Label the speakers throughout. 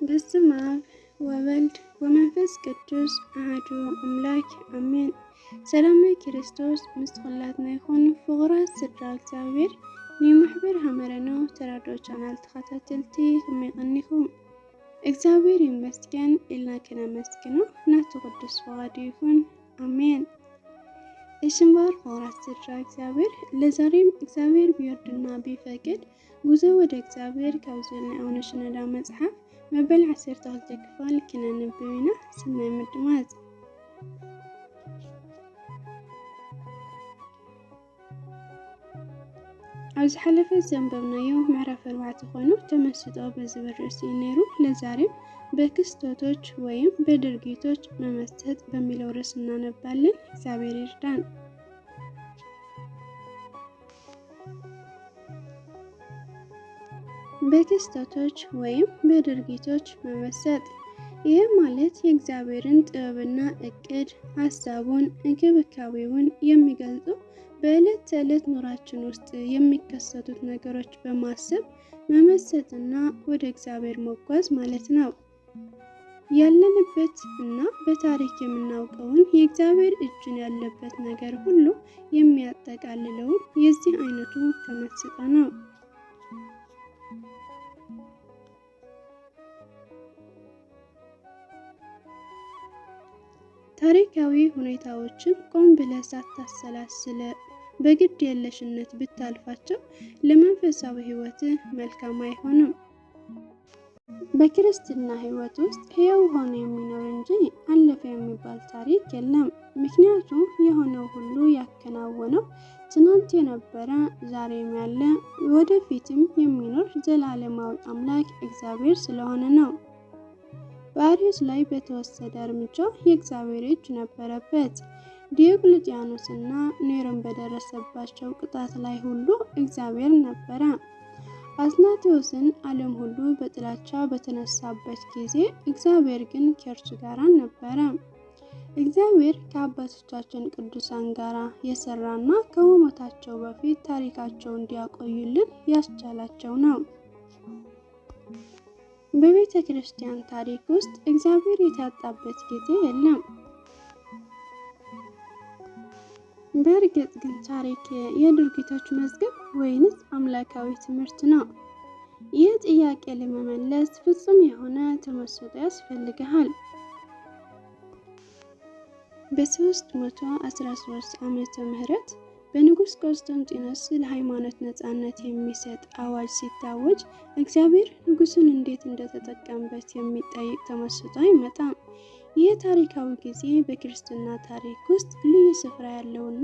Speaker 1: በስመ አብ ወወልድ ወመንፈስ ቅዱስ አሐዱ አምላክ አሜን። ሰላም ክርስቶስ ምስ ኩላትና ይኹን። ፍቑራት ስድራ እግዚአብሔር ንማሕበር ሃመረኖ ተራድኦ ቻናል ተኸታተልቲ ከመይቀኒኹም እግዚአብሔር ይመስገን ኢልና ከነመስግኖ ናቱ ቅዱስ ፈቃዱ ይኹን አሜን። እሽምባር ፍቑራት ስድራ እግዚአብሔር ለዛሬም እግዚአብሔር ቢወድና ቢፈቅድ ጉዞ ወደ እግዚአብሔር ካብ ዝብልናዮ ሽነዳ መጽሐፍ መበል 12 ክፋል ክነንብብና ስናይ ምድማጽ ኣብዚ ሓለፈ ዘንበብናዮ ምዕራፍ 4 ኮይኑ ተመስጦ በዝብል ርእሲ ነይሩ። ለዛሬም በክስተቶች ወይም በድርጊቶች መመስጠት በሚለው ርዕስ እናነባለን። እግዚአብሔር ይርዳን። በክስተቶች ወይም በድርጊቶች መመሰጥ። ይህ ማለት የእግዚአብሔርን ጥበብና እቅድ፣ ሀሳቡን፣ እንክብካቤውን የሚገልጹ በዕለት ተዕለት ኑራችን ውስጥ የሚከሰቱት ነገሮች በማሰብ መመሰጥና ወደ እግዚአብሔር መጓዝ ማለት ነው። ያለንበት እና በታሪክ የምናውቀውን የእግዚአብሔር እጅን ያለበት ነገር ሁሉ የሚያጠቃልለውን የዚህ አይነቱ ተመስጦ ነው። ታሪካዊ ሁኔታዎችን ቆም ብለህ ሳታሰላስል በግድ የለሽነት ብታልፋቸው ለመንፈሳዊ ሕይወት መልካም አይሆንም። በክርስትና ሕይወት ውስጥ ሕያው ሆኖ የሚኖር እንጂ አለፈ የሚባል ታሪክ የለም። ምክንያቱም የሆነው ሁሉ ያከናወነው ትናንት የነበረ ዛሬም ያለ ወደፊትም የሚኖር ዘላለማዊ አምላክ እግዚአብሔር ስለሆነ ነው። በአርዮስ ላይ በተወሰደ እርምጃ የእግዚአብሔር እጅ ነበረበት። ዲዮቅልጥያኖስ እና ኔሮን በደረሰባቸው ቅጣት ላይ ሁሉ እግዚአብሔር ነበረ። አትናቴዎስን ዓለም ሁሉ በጥላቻ በተነሳበት ጊዜ እግዚአብሔር ግን ከእርሱ ጋር ነበረ። እግዚአብሔር ከአባቶቻችን ቅዱሳን ጋር የሰራና ከመሞታቸው በፊት ታሪካቸው እንዲያቆዩልን ያስቻላቸው ነው። በቤተ ክርስቲያን ታሪክ ውስጥ እግዚአብሔር የታጣበት ጊዜ የለም። በእርግጥ ግን ታሪክ የድርጊቶች መዝገብ ወይንስ አምላካዊ ትምህርት ነው? ይህ ጥያቄ ለመመለስ ፍጹም የሆነ ተመስጦ ያስፈልጋል። በ313 ዓመተ ምህረት በንጉስ ቆስጠንጢኖስ ለሃይማኖት ነጻነት የሚሰጥ አዋጅ ሲታወጅ እግዚአብሔር ንጉሱን እንዴት እንደተጠቀመበት የሚጠይቅ ተመስጦ አይመጣም። ይህ ታሪካዊ ጊዜ በክርስትና ታሪክ ውስጥ ልዩ ስፍራ ያለውና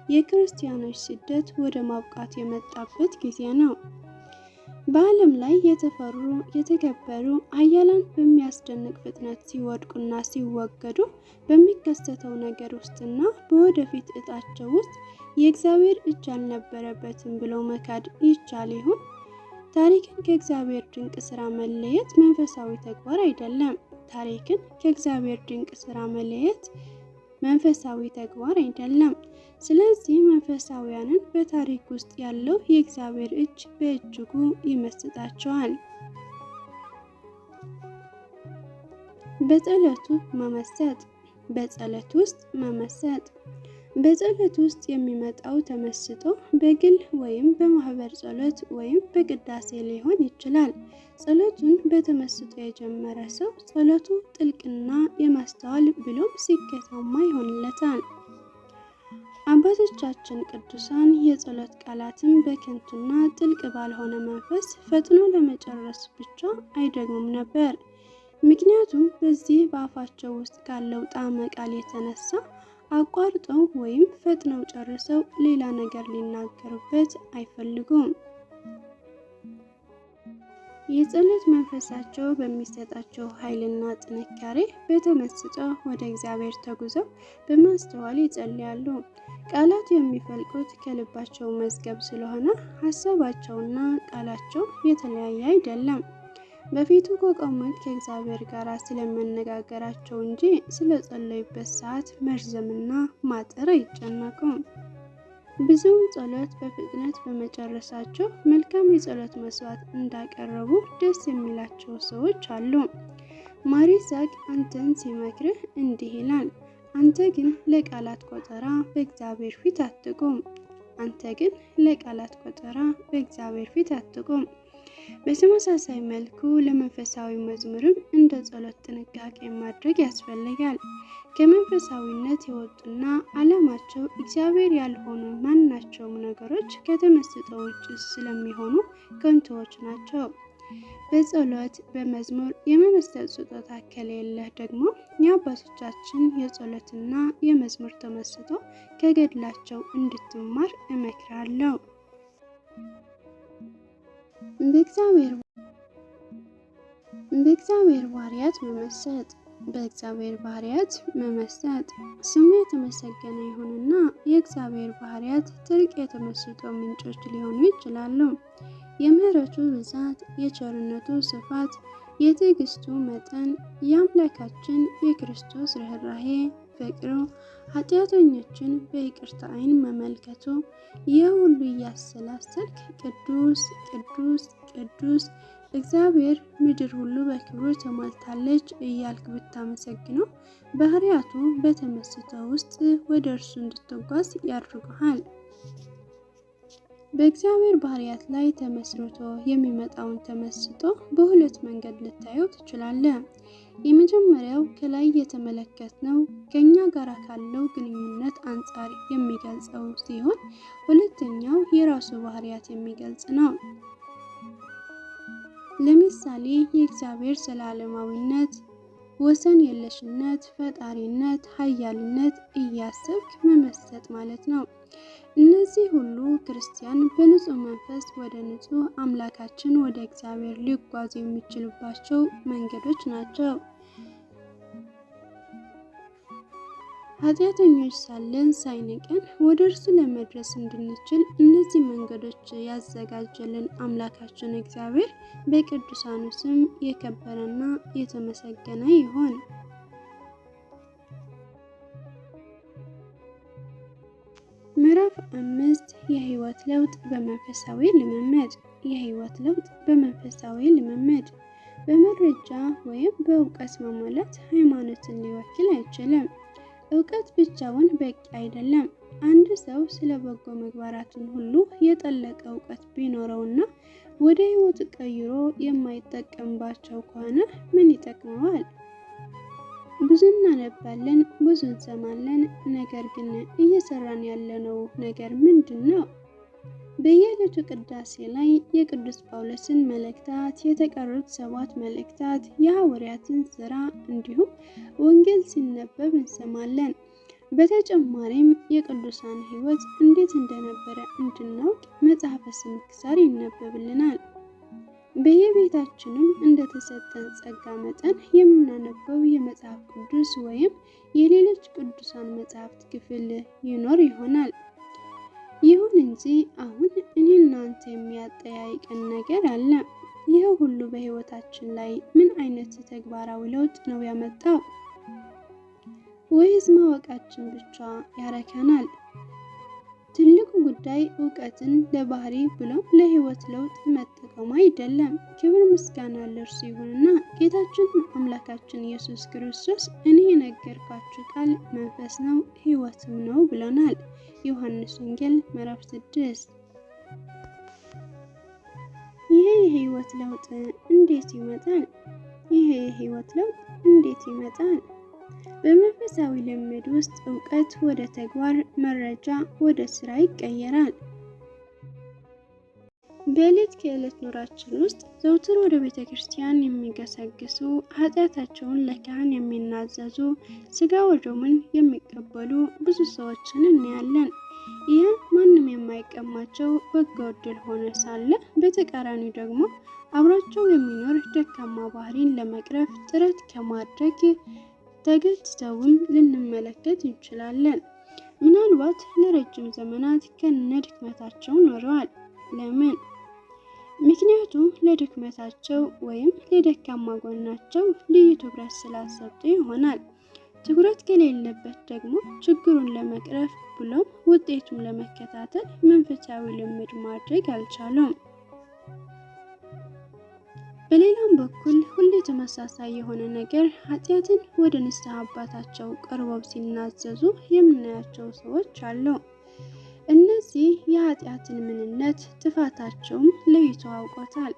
Speaker 1: የክርስቲያኖች ስደት ወደ ማብቃት የመጣበት ጊዜ ነው። በዓለም ላይ የተፈሩ የተከበሩ ኃያላን በሚያስደንቅ ፍጥነት ሲወድቁና ሲወገዱ በሚከሰተው ነገር ውስጥና በወደፊት እጣቸው ውስጥ የእግዚአብሔር እጅ አልነበረበትም ብለው መካድ ይቻል ይሆን? ታሪክን ከእግዚአብሔር ድንቅ ስራ መለየት መንፈሳዊ ተግባር አይደለም። ታሪክን ከእግዚአብሔር ድንቅ ስራ መለየት መንፈሳዊ ተግባር አይደለም። ስለዚህ መንፈሳውያንን በታሪክ ውስጥ ያለው የእግዚአብሔር እጅ በእጅጉ ይመስጣቸዋል። በጸሎቱ መመሰጥ። በጸሎት ውስጥ መመሰጥ። በጸሎት ውስጥ የሚመጣው ተመስጦ በግል ወይም በማህበር ጸሎት ወይም በቅዳሴ ሊሆን ይችላል። ጸሎቱን በተመስጦ የጀመረ ሰው ጸሎቱ ጥልቅና የማስተዋል ብሎም ስኬታማ ይሆንለታል። አባቶቻችን ቅዱሳን የጸሎት ቃላትን በከንቱና ጥልቅ ባልሆነ መንፈስ ፈጥኖ ለመጨረስ ብቻ አይደግሙም ነበር። ምክንያቱም በዚህ በአፋቸው ውስጥ ካለው ጣዕመ ቃል የተነሳ አቋርጠው ወይም ፈጥነው ጨርሰው ሌላ ነገር ሊናገሩበት አይፈልጉም። የጸሎት መንፈሳቸው በሚሰጣቸው ኃይልና ጥንካሬ በተመስጦ ወደ እግዚአብሔር ተጉዘው በማስተዋል ይጸልያሉ። ቃላት የሚፈልቁት ከልባቸው መዝገብ ስለሆነ ሀሳባቸውና ቃላቸው የተለያየ አይደለም። በፊቱ ከቆሙት ከእግዚአብሔር ጋር ስለመነጋገራቸው እንጂ ስለ ጸለዩበት ሰዓት መርዘምና ማጠር አይጨነቁም። ብዙውን ጸሎት በፍጥነት በመጨረሳቸው መልካም የጸሎት መስዋዕት እንዳቀረቡ ደስ የሚላቸው ሰዎች አሉ። ማር ይስሐቅ አንተን ሲመክርህ እንዲህ ይላል፣ አንተ ግን ለቃላት ቆጠራ በእግዚአብሔር ፊት አትቁም። አንተ ግን ለቃላት ቆጠራ በእግዚአብሔር ፊት አትቁም። በተመሳሳይ መልኩ ለመንፈሳዊ መዝሙርም እንደ ጸሎት ጥንቃቄ ማድረግ ያስፈልጋል። ከመንፈሳዊነት የወጡና ዓላማቸው እግዚአብሔር ያልሆኑ ማናቸውም ነገሮች ከተመስጦ ውጭ ስለሚሆኑ ከንቱዎች ናቸው። በጸሎት በመዝሙር የመመስጠት ስጦታ ከሌለህ ደግሞ የአባቶቻችን የጸሎትና የመዝሙር ተመስጦ ከገድላቸው እንድትማር እመክራለሁ። በእግዚአብሔር ባህሪያት መመሰጥ በእግዚአብሔር ባህሪያት መመሰጥ ስሙ የተመሰገነ ይሁንና የእግዚአብሔር ባህሪያት ጥልቅ የተመስጦ ምንጮች ሊሆኑ ይችላሉ። የምህረቱ ብዛት፣ የቸርነቱ ስፋት፣ የትዕግስቱ መጠን፣ የአምላካችን የክርስቶስ ርኅራኄ ፍቅሩ፣ ኃጢአተኞችን በይቅርታ ዓይን መመልከቱ፣ ይህ ሁሉ እያሰላሰልክ ቅዱስ ቅዱስ ቅዱስ እግዚአብሔር ምድር ሁሉ በክብሩ ተሞልታለች እያልክ ብታመሰግነው ባህሪያቱ በተመስጦ ውስጥ ወደ እርሱ እንድትጓዝ ያደርጉሃል። በእግዚአብሔር ባህሪያት ላይ ተመስርቶ የሚመጣውን ተመስጦ በሁለት መንገድ ልታየው ትችላለህ። የመጀመሪያው ከላይ የተመለከትነው ከኛ ጋር ካለው ግንኙነት አንጻር የሚገልጸው ሲሆን፣ ሁለተኛው የራሱ ባህሪያት የሚገልጽ ነው። ለምሳሌ የእግዚአብሔር ዘላለማዊነት፣ ወሰን የለሽነት፣ ፈጣሪነት፣ ኃያልነት እያሰብክ መመሰጥ ማለት ነው። እነዚህ ሁሉ ክርስቲያን በንጹህ መንፈስ ወደ ንጹህ አምላካችን ወደ እግዚአብሔር ሊጓዝ የሚችልባቸው መንገዶች ናቸው። ኃጢአተኞች ሳለን ሳይንቀን ወደ እርሱ ለመድረስ እንድንችል እነዚህ መንገዶች ያዘጋጀልን አምላካችን እግዚአብሔር በቅዱሳኑ ስም የከበረና የተመሰገነ ይሁን። ምዕራፍ 5 የህይወት ለውጥ በመንፈሳዊ ልምምድ። የህይወት ለውጥ በመንፈሳዊ ልምምድ። በመረጃ ወይም በእውቀት መሞላት ሃይማኖትን ሊወክል አይችልም። እውቀት ብቻውን በቂ አይደለም። አንድ ሰው ስለ በጎ ምግባራትን ሁሉ የጠለቀ እውቀት ቢኖረውና ወደ ህይወት ቀይሮ የማይጠቀምባቸው ከሆነ ምን ይጠቅመዋል? ብዙ እናነባለን፣ ብዙ እንሰማለን፣ ነገር ግን እየሰራን ያለነው ነገር ምንድን ነው? በየዕለቱ ቅዳሴ ላይ የቅዱስ ጳውሎስን መልእክታት፣ የተቀሩት 7 መልእክታት፣ የሐዋርያትን ሥራ እንዲሁም ወንጌል ሲነበብ እንሰማለን። በተጨማሪም የቅዱሳን ሕይወት እንዴት እንደነበረ እንድናውቅ መጽሐፈ ስንክሳር ይነበብልናል። በየቤታችንም እንደተሰጠን ጸጋ መጠን የምናነበው የመጽሐፍ ቅዱስ ወይም የሌሎች ቅዱሳን መጽሐፍት ክፍል ይኖር ይሆናል። ይሁን እንጂ አሁን እኔና አንተ የሚያጠያይቀን ነገር አለ። ይህ ሁሉ በሕይወታችን ላይ ምን አይነት ተግባራዊ ለውጥ ነው ያመጣው? ወይስ ማወቃችን ብቻ ያረካናል? ትልቁ ጉዳይ እውቀትን ለባህሪ ብሎም ለሕይወት ለውጥ መጠቀሙ አይደለም። ክብር ምስጋና ለእርሱ ይሁንና ጌታችን አምላካችን ኢየሱስ ክርስቶስ እኔ የነገርኳችሁ ቃል መንፈስ ነው ሕይወትም ነው ብሎናል። ዮሐንስ ወንጌል ምዕራፍ 6። ይሄ የሕይወት ለውጥ እንዴት ይመጣል? በመንፈሳዊ ልምድ ውስጥ እውቀት ወደ ተግባር፣ መረጃ ወደ ስራ ይቀየራል። በዕለት ከዕለት ኑራችን ውስጥ ዘውትር ወደ ቤተ ክርስቲያን የሚገሰግሱ፣ ኃጢአታቸውን ለካህን የሚናዘዙ፣ ስጋ ወደሙን የሚቀበሉ ብዙ ሰዎችን እናያለን። ይህ ማንም የማይቀማቸው በጎ ዕድል ሆኖ ሳለ በተቃራኒው ደግሞ አብሯቸው የሚኖር ደካማ ባህሪን ለመቅረፍ ጥረት ከማድረግ ተገድተውም ልንመለከት እንችላለን። ምናልባት ለረጅም ዘመናት ከነ ድክመታቸው ኖረዋል። ለምን? ምክንያቱም ለድክመታቸው ወይም ለደካማ ጎናቸው ልዩ ትኩረት ስላልሰጡ ይሆናል። ትኩረት ከሌለበት ደግሞ ችግሩን ለመቅረፍ ብሎም ውጤቱን ለመከታተል መንፈሳዊ ልምድ ማድረግ አልቻሉም። በሌላም በኩል ሁሌ ተመሳሳይ የሆነ ነገር ኃጢአትን ወደ ንስሐ አባታቸው ቀርበው ሲናዘዙ የምናያቸው ሰዎች አሉ። እነዚህ የኃጢአትን ምንነት ጥፋታቸውም ለይተው አውቆታል።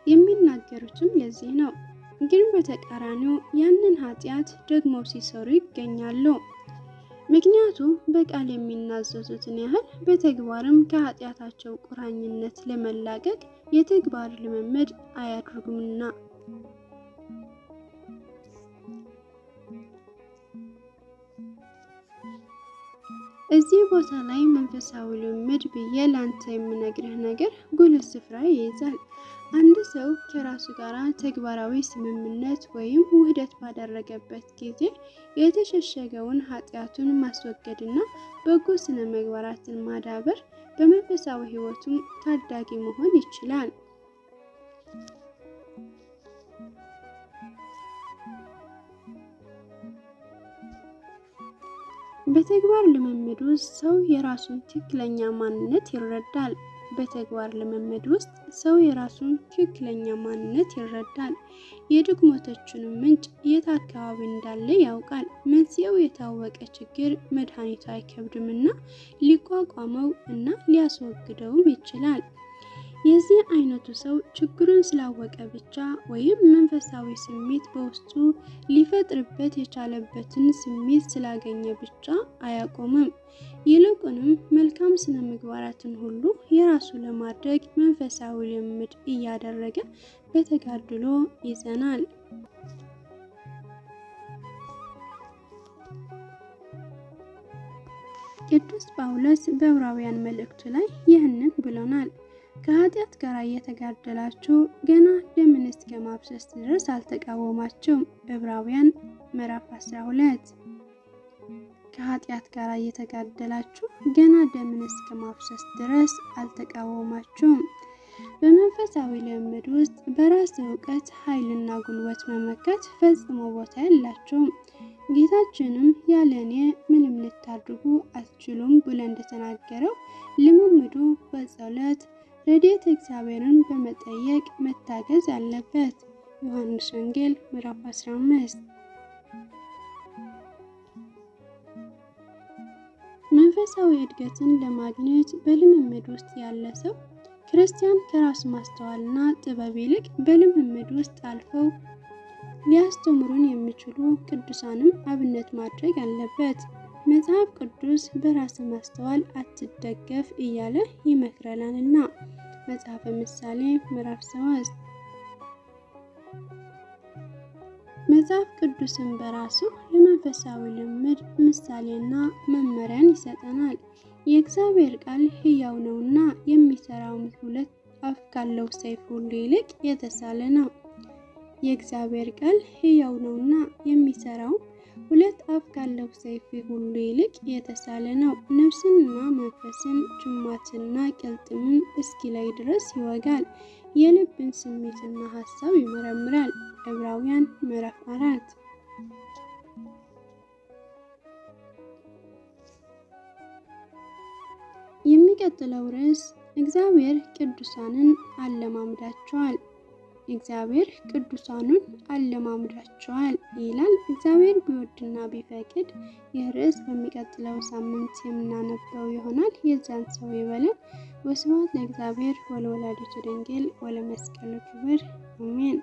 Speaker 1: የሚናገሩትም ለዚህ ነው። ግን በተቃራኒው ያንን ኃጢአት ደግሞ ሲሰሩ ይገኛሉ። ምክንያቱም በቃል የሚናዘዙትን ያህል በተግባርም ከኃጢአታቸው ቁራኝነት ለመላቀቅ የተግባር ልምምድ አያደርጉምና። እዚህ ቦታ ላይ መንፈሳዊ ልምምድ ብዬ ላንተ የምነግርህ ነገር ጉልህ ስፍራ ይይዛል። አንድ ሰው ከራሱ ጋር ተግባራዊ ስምምነት ወይም ውህደት ባደረገበት ጊዜ የተሸሸገውን ኃጢአቱን ማስወገድና በጎ ስነ ምግባራትን ማዳበር በመንፈሳዊ ሕይወቱም ታዳጊ መሆን ይችላል። በተግባር ልምምድ ውስጥ ሰው የራሱን ትክክለኛ ማንነት ይረዳል። የድክመቶቹንም ምንጭ የት አካባቢ እንዳለ ያውቃል። መንስኤው የታወቀ ችግር መድኃኒቱ አይከብድምና ሊቋቋመው እና ሊያስወግደውም ይችላል። የዚህ አይነቱ ሰው ችግሩን ስላወቀ ብቻ ወይም መንፈሳዊ ስሜት በውስጡ ሊፈጥርበት የቻለበትን ስሜት ስላገኘ ብቻ አያቆምም። ይልቁንም መልካም ስነ ምግባራትን ሁሉ የራሱ ለማድረግ መንፈሳዊ ልምምድ እያደረገ በተጋድሎ ይጸናል። ቅዱስ ጳውሎስ በዕብራውያን መልእክቱ ላይ ይህንን ብሎናል። ከኃጢአት ጋር እየተጋደላችሁ ገና ደምን እስከ ማፍሰስ ድረስ አልተቃወማችሁም። ዕብራውያን ምዕራፍ 12። ከኃጢአት ጋር እየተጋደላችሁ ገና ደምን እስከ ማፍሰስ ድረስ አልተቃወማችሁም። በመንፈሳዊ ልምምድ ውስጥ በራስ እውቀት ኃይልና ጉልበት መመካት ፈጽሞ ቦታ የላቸውም። ጌታችንም ያለ እኔ ምንም ልታድርጉ አትችሉም ብሎ እንደተናገረው ልምምዱ በጸሎት ረድኤተ እግዚአብሔርን በመጠየቅ መታገዝ አለበት። ዮሐንስ ወንጌል ምዕራፍ 15። መንፈሳዊ እድገትን ለማግኘት በልምምድ ውስጥ ያለ ሰው ክርስቲያን ከራስ ማስተዋልና ጥበብ ይልቅ በልምምድ ውስጥ አልፈው ሊያስተምሩን የሚችሉ ቅዱሳንም አብነት ማድረግ አለበት። መጽሐፍ ቅዱስ በራስ ማስተዋል አትደገፍ እያለ ይመክረናልና። መጽሐፈ ምሳሌ ምዕራፍ 3። መጽሐፍ ቅዱስን በራሱ ለመንፈሳዊ ልምምድ ምሳሌና መመሪያን ይሰጠናል። የእግዚአብሔር ቃል ሕያው ነውና የሚሰራውም ሁለት አፍ ካለው ሰይፍ ሁሉ ይልቅ የተሳለ ነው። የእግዚአብሔር ቃል ሕያው ነውና የሚሰራውም ሁለት አፍ ካለው ሰይፍ ሁሉ ይልቅ የተሳለ ነው። ነፍስንና መንፈስን ጅማትና ቅልጥምን እስኪለይ ድረስ ይወጋል። የልብን ስሜትና ሐሳብ ይመረምራል። ዕብራውያን ምዕራፍ 4። የሚቀጥለው ርዕስ እግዚአብሔር ቅዱሳንን አለማምዳቸዋል። እግዚአብሔር ቅዱሳኑን አለማምዳቸዋል ይላል። እግዚአብሔር ቢወድና ቢፈቅድ ይህ ርዕስ በሚቀጥለው ሳምንት የምናነበው ይሆናል። የዛን ሰው ይበለን። ወስብሐት ለእግዚአብሔር ወለወላዲቱ ድንግል ወለመስቀሉ ክቡር አሜን።